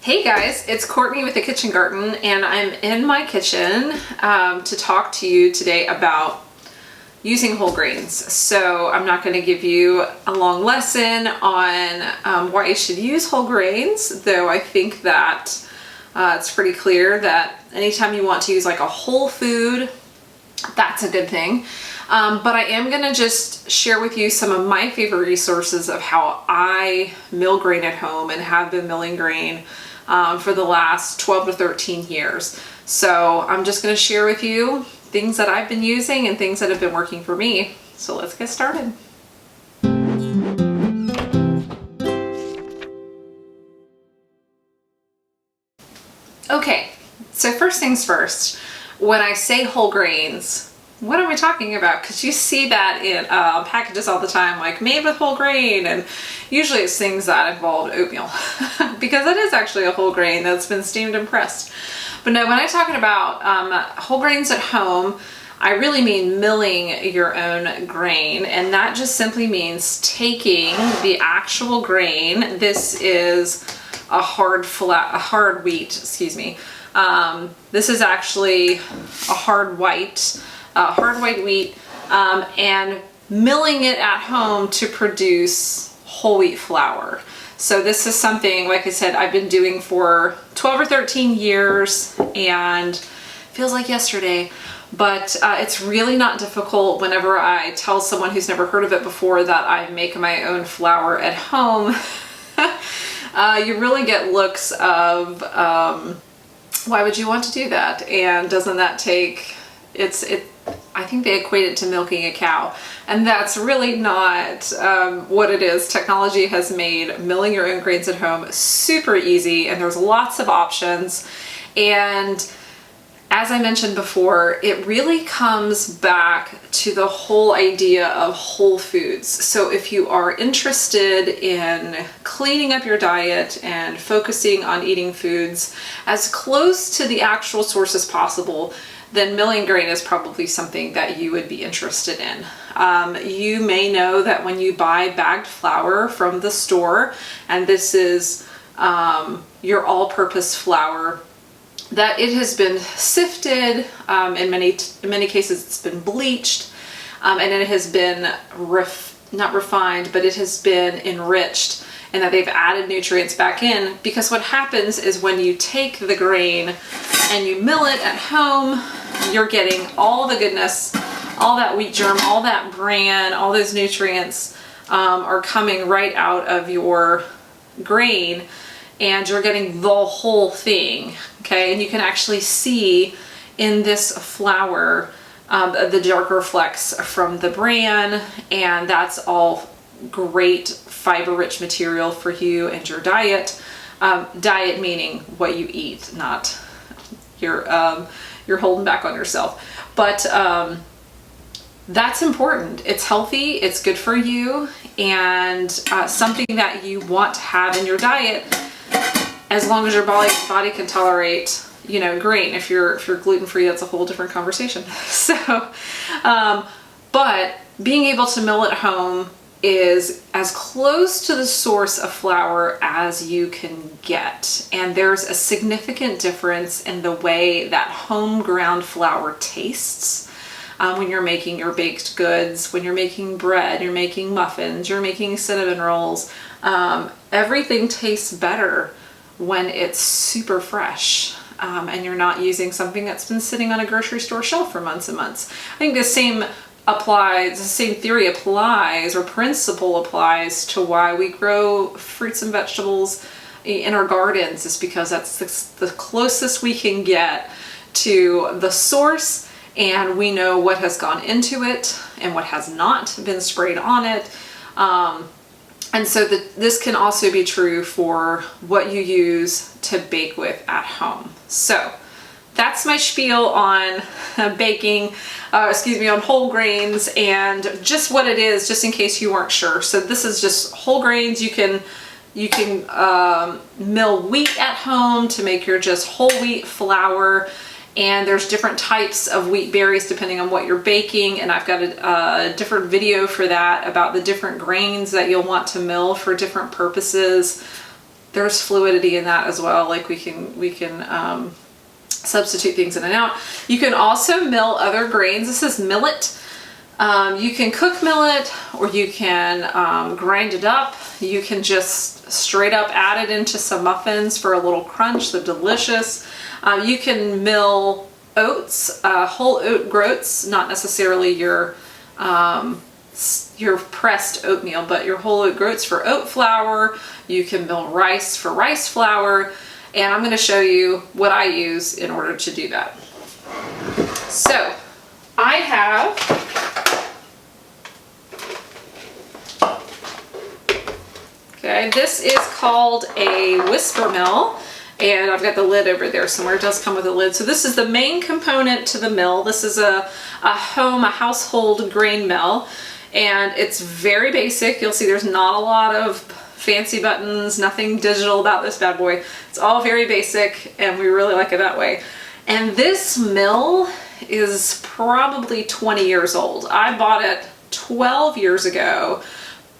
Hey guys, it's Courtney with the Kitchen Garten, and I'm in my kitchen to talk to you today about using whole grains. So I'm not going to give you a long lesson on why you should use whole grains, though I think that it's pretty clear that anytime you want to use like a whole food, that's a good thing. But I am going to just share with you some of my favorite resources of how I mill grain at home and have been milling grain for the last 12 to 13 years. So I'm just going to share with you things that I've been using and things that have been working for me. So let's get started. Okay, so first things first, when I say whole grains, what am I talking about? Because you see that in packages all the time, like made with whole grain, and usually it's things that involve oatmeal because it is actually a whole grain that's been steamed and pressed. But no, when I'm talking about whole grains at home, I really mean milling your own grain, and that just simply means taking the actual grain. This is a hard wheat, excuse me. This is actually a hard white wheat, and milling it at home to produce whole wheat flour. So this is something, like I said, I've been doing for 12 or 13 years, and feels like yesterday, but it's really not difficult. Whenever I tell someone who's never heard of it before that I make my own flour at home, you really get looks of, why would you want to do that? And doesn't that take, I think they equate it to milking a cow, and that's really not what it is. Technology has made milling your own grains at home super easy, and there's lots of options. And as I mentioned before, it really comes back to the whole idea of whole foods. So if you are interested in cleaning up your diet and focusing on eating foods as close to the actual source as possible, then milling grain is probably something that you would be interested in. You may know that when you buy bagged flour from the store, and this is your all-purpose flour, that it has been sifted, in many cases it's been bleached, and it has been not refined, but it has been enriched, and that they've added nutrients back in. Because what happens is when you take the grain and you mill it at home, you're getting all the goodness, all that wheat germ, all that bran, all those nutrients are coming right out of your grain, and you're getting the whole thing, okay? And you can actually see in this flour the darker flecks from the bran, and that's all great fiber-rich material for you and your diet. Diet meaning what you eat, not you're holding back on yourself. But that's important. It's healthy, it's good for you, and something that you want to have in your diet as long as your body can tolerate, you know, grain. If you're gluten-free, that's a whole different conversation. So, but being able to mill at home is as close to the source of flour as you can get. And there's a significant difference in the way that home ground flour tastes. When you're making your baked goods, when you're making bread, you're making muffins, you're making cinnamon rolls, everything tastes better when it's super fresh. And you're not using something that's been sitting on a grocery store shelf for months and months. I think the same theory applies, or principle applies, to why we grow fruits and vegetables in our gardens, is because that's the closest we can get to the source, and we know what has gone into it and what has not been sprayed on it. And so this can also be true for what you use to bake with at home. So that's my spiel on baking, on whole grains, and just what it is, just in case you weren't sure. So this is just whole grains. You can mill wheat at home to make your just whole wheat flour. And there's different types of wheat berries depending on what you're baking, and I've got a different video for that, about the different grains that you'll want to mill for different purposes. there's fluidity in that as well. Like we can substitute things in and out. You can also mill other grains. This is millet. You can cook millet, or you can grind it up. You can just straight up add it into some muffins for a little crunch. They're delicious. You can mill oats, whole oat groats, not necessarily your pressed oatmeal, but your whole oat groats for oat flour. You can mill rice for rice flour, and I'm going to show you what I use in order to do that. So I have this is called a whisper mill, and I've got the lid over there somewhere. It does come with a lid. So this is the main component to the mill. This is a household grain mill, and it's very basic. You'll see there's not a lot of fancy buttons, nothing digital about this bad boy. It's all very basic, and we really like it that way. And this mill is probably 20 years old. I bought it 12 years ago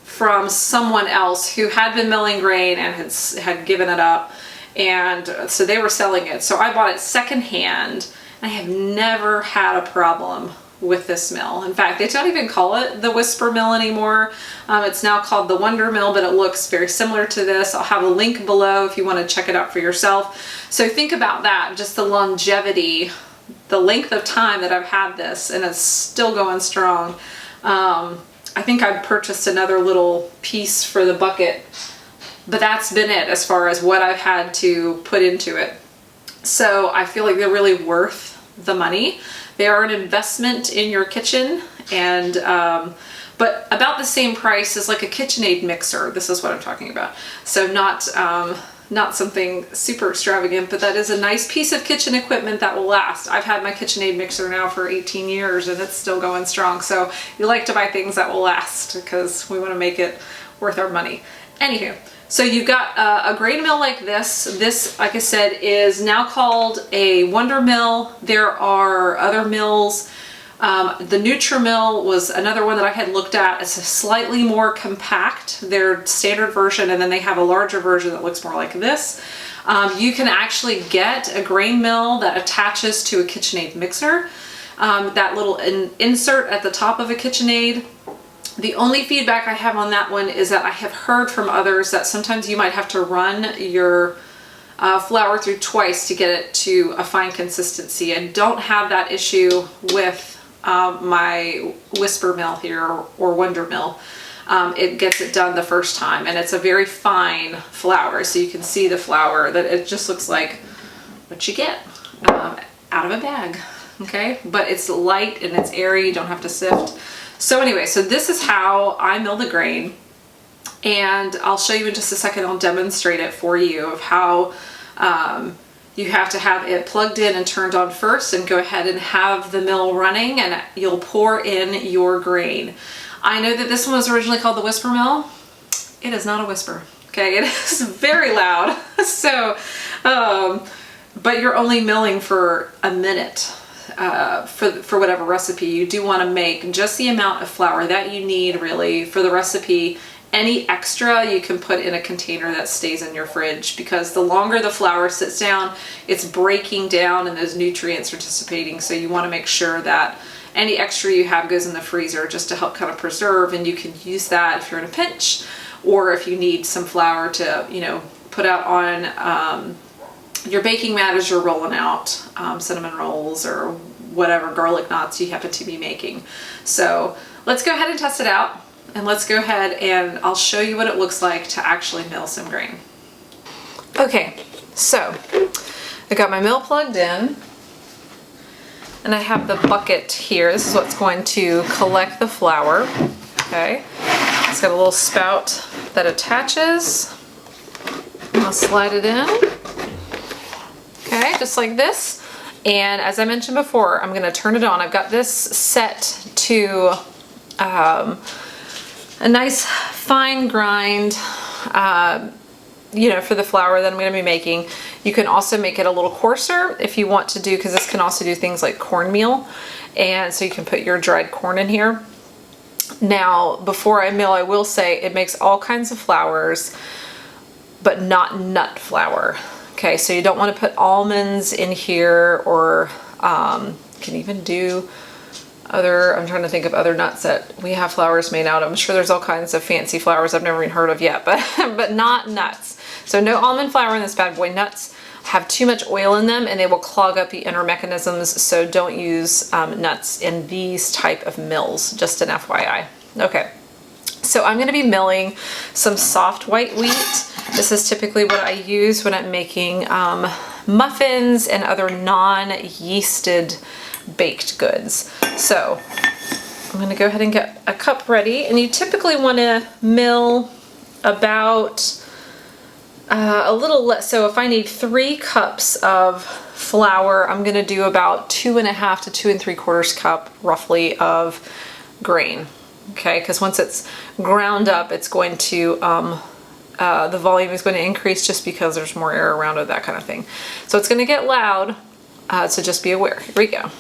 from someone else who had been milling grain and had given it up, and so they were selling it. So I bought it secondhand, and I have never had a problem with this mill. In fact, they don't even call it the Whisper Mill anymore. It's now called the Wonder Mill, but it looks very similar to this. I'll have a link below if you want to check it out for yourself. So think about that, just the longevity, the length of time that I've had this, and it's still going strong. I think I'd purchased another little piece for the bucket, but that's been it as far as what I've had to put into it. So I feel like they're really worth the money. They are an investment in your kitchen, and but about the same price as like a KitchenAid mixer. This is what I'm talking about. So not something super extravagant, but that is a nice piece of kitchen equipment that will last. I've had my KitchenAid mixer now for 18 years and it's still going strong. So you like to buy things that will last because we want to make it worth our money. Anywho, so you've got a grain mill like this. This, like I said, is now called a Wonder Mill. There are other mills. The Nutri-Mill was another one that I had looked at. It's a slightly more compact, their standard version, and then they have a larger version that looks more like this. You can actually get a grain mill that attaches to a KitchenAid mixer. That little insert at the top of a KitchenAid. The only feedback I have on that one is that I have heard from others that sometimes you might have to run your flour through twice to get it to a fine consistency. I don't have that issue with my Whisper Mill here, or Wonder Mill. It gets it done the first time, and it's a very fine flour, so you can see the flour, that it just looks like what you get out of a bag, okay? But it's light and it's airy, you don't have to sift. So anyway, so this is how I mill the grain, and I'll show you in just a second. I'll demonstrate it for you of how you have to have it plugged in and turned on first, and go ahead and have the mill running, and you'll pour in your grain. I know that this one was originally called the Whisper Mill. It is not a whisper, okay? It is very loud. So, but you're only milling for a minute for whatever recipe. You do want to make just the amount of flour that you need really for the recipe. Any extra you can put in a container that stays in your fridge, because the longer the flour sits down, it's breaking down and those nutrients are dissipating. So you want to make sure that any extra you have goes in the freezer just to help kind of preserve, and you can use that if you're in a pinch, or if you need some flour to, you know, put out on your baking mat as you're rolling out cinnamon rolls or whatever garlic knots you happen to be making. So let's go ahead and test it out. And let's go ahead and I'll show you what it looks like to actually mill some grain. Okay, so I got my mill plugged in, and I have the bucket here. This is what's going to collect the flour. Okay, it's got a little spout that attaches. I'll slide it in. Okay, just like this. And as I mentioned before, I'm going to turn it on. I've got this set to a nice fine grind, you know, for the flour that I'm going to be making. You can also make it a little coarser if you want to do, because this can also do things like cornmeal, and so you can put your dried corn in here. Now, before I mill, I will say it makes all kinds of flours, but not nut flour. Okay, so you don't want to put almonds in here, or can even do other, I'm trying to think of other nuts that we have flours made out of. I'm sure there's all kinds of fancy flours I've never even heard of yet, but not nuts. So no almond flour in this bad boy. Nuts have too much oil in them and they will clog up the inner mechanisms, so don't use nuts in these type of mills, just an FYI. Okay, so I'm going to be milling some soft white wheat. This is typically what I use when I'm making muffins and other non-yeasted baked goods. So I'm going to go ahead and get a cup ready, and you typically want to mill about a little less. So if I need 3 cups of flour, I'm going to do about 2.5 to 2 3/4 cup roughly of grain. Okay, because once it's ground up, it's going to the volume is going to increase just because there's more air around it, that kind of thing. So it's going to get loud, so just be aware. Here we go.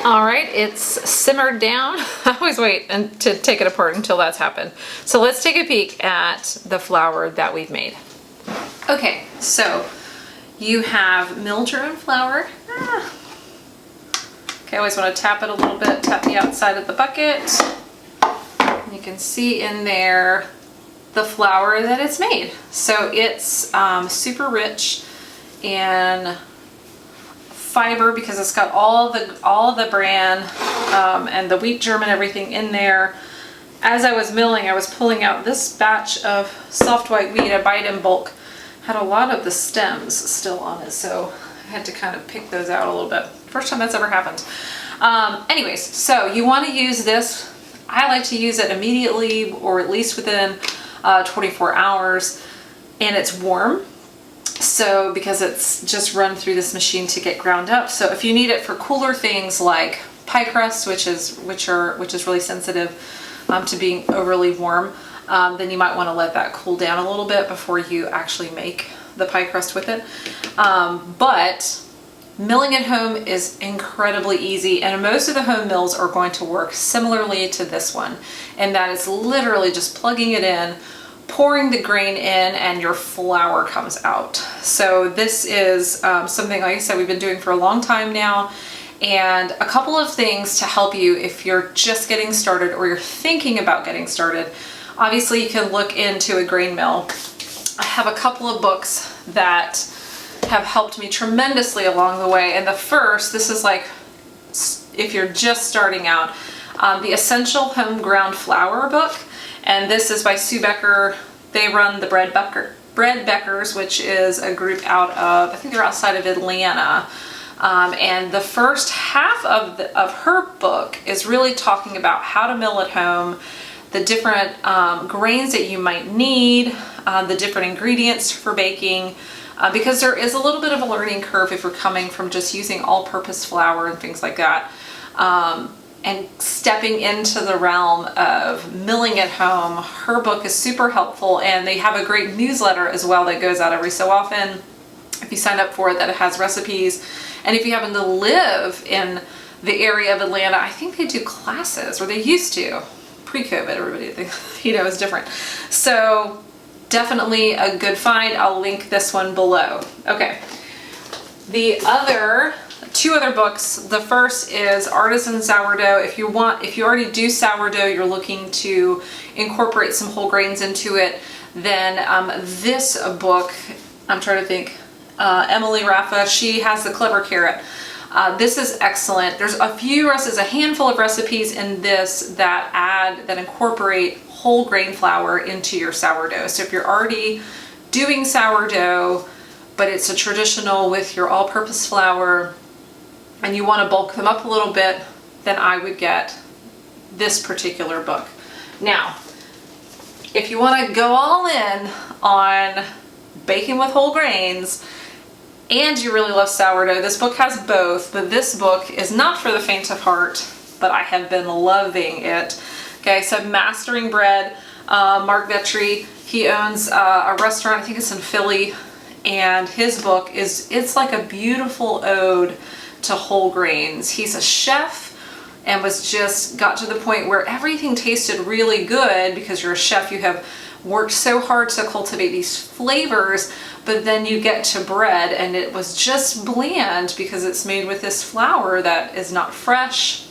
All right, it's simmered down. I always wait to take it apart until that's happened. So let's take a peek at the flour that we've made. Okay, so you have milled your own flour. Okay, I always want to tap it a little bit, tap the outside of the bucket. You can see in there the flour that it's made. So it's super rich in fiber because it's got all the bran and the wheat germ and everything in there. As I was milling, I was pulling out this batch of soft white wheat. I buy it in bulk. Had a lot of the stems still on it, so I had to kind of pick those out a little bit. First time that's ever happened. Anyways, so you want to use this. I like to use it immediately, or at least within 24 hours, and it's warm. So because it's just run through this machine to get ground up. So if you need it for cooler things like pie crust, which is really sensitive to being overly warm, then you might want to let that cool down a little bit before you actually make the pie crust with it. But milling at home is incredibly easy, and most of the home mills are going to work similarly to this one, and that is literally just plugging it in, pouring the grain in, and your flour comes out. So this is something, like I said, we've been doing for a long time now. And a couple of things to help you if you're just getting started or you're thinking about getting started. Obviously you can look into a grain mill. I have a couple of books that have helped me tremendously along the way. And the first, this is like, if you're just starting out, the Essential Home Ground Flour book. And this is by Sue Becker. They run the Bread Beckers, which is a group out of, I think they're outside of Atlanta. And the first half of her book is really talking about how to mill at home, the different grains that you might need, the different ingredients for baking, because there is a little bit of a learning curve if you're coming from just using all-purpose flour and things like that. And stepping into the realm of milling at home, her book is super helpful, and they have a great newsletter as well that goes out every so often. If you sign up for it, that it has recipes. And if you happen to live in the area of Atlanta, I think they do classes, or they used to. Pre-COVID, everybody is different. So definitely a good find. I'll link this one below. Okay. The other two other books. The first is Artisan Sourdough. If you already do sourdough, you're looking to incorporate some whole grains into it, then this book, I'm trying to think, Emily Raffa, she has the Clever Carrot. This is excellent. There's a few recipes, a handful of recipes in this that incorporate whole grain flour into your sourdough. So if you're already doing sourdough, but it's a traditional with your all-purpose flour, and you want to bulk them up a little bit, then I would get this particular book. Now, if you want to go all in on baking with whole grains and you really love sourdough, this book has both, but this book is not for the faint of heart, but I have been loving it. Okay, so Mastering Bread, Mark Vetri, he owns a restaurant, I think it's in Philly, and his book it's like a beautiful ode to whole grains. He's a chef and got to the point where everything tasted really good because you're a chef, you have worked so hard to cultivate these flavors, but then you get to bread and it was just bland because it's made with this flour that is not fresh.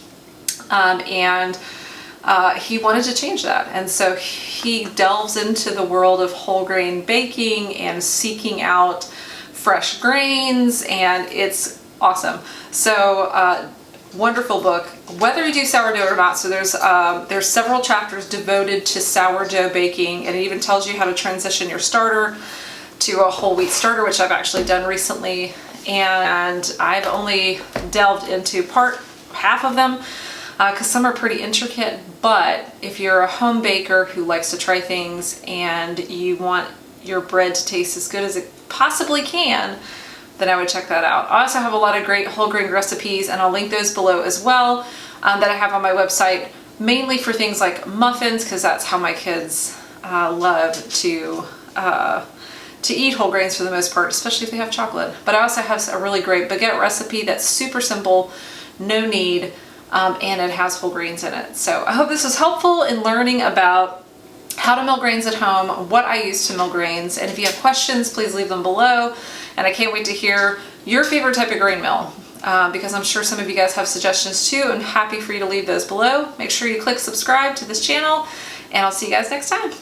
He wanted to change that, and so he delves into the world of whole grain baking and seeking out fresh grains, and it's awesome. So wonderful book, whether you do sourdough or not. So there's several chapters devoted to sourdough baking, and it even tells you how to transition your starter to a whole wheat starter, which I've actually done recently, and I've only delved into half of them because some are pretty intricate. But if you're a home baker who likes to try things and you want your bread to taste as good as it possibly can, then I would check that out. I also have a lot of great whole grain recipes, and I'll link those below as well, that I have on my website, mainly for things like muffins, because that's how my kids love to eat whole grains for the most part, especially if they have chocolate. But I also have a really great baguette recipe that's super simple, no knead, and it has whole grains in it. So I hope this was helpful in learning about how to mill grains at home, what I use to mill grains, and if you have questions, please leave them below. And I can't wait to hear your favorite type of grain mill, because I'm sure some of you guys have suggestions too, and happy for you to leave those below. Make sure you click subscribe to this channel, and I'll see you guys next time.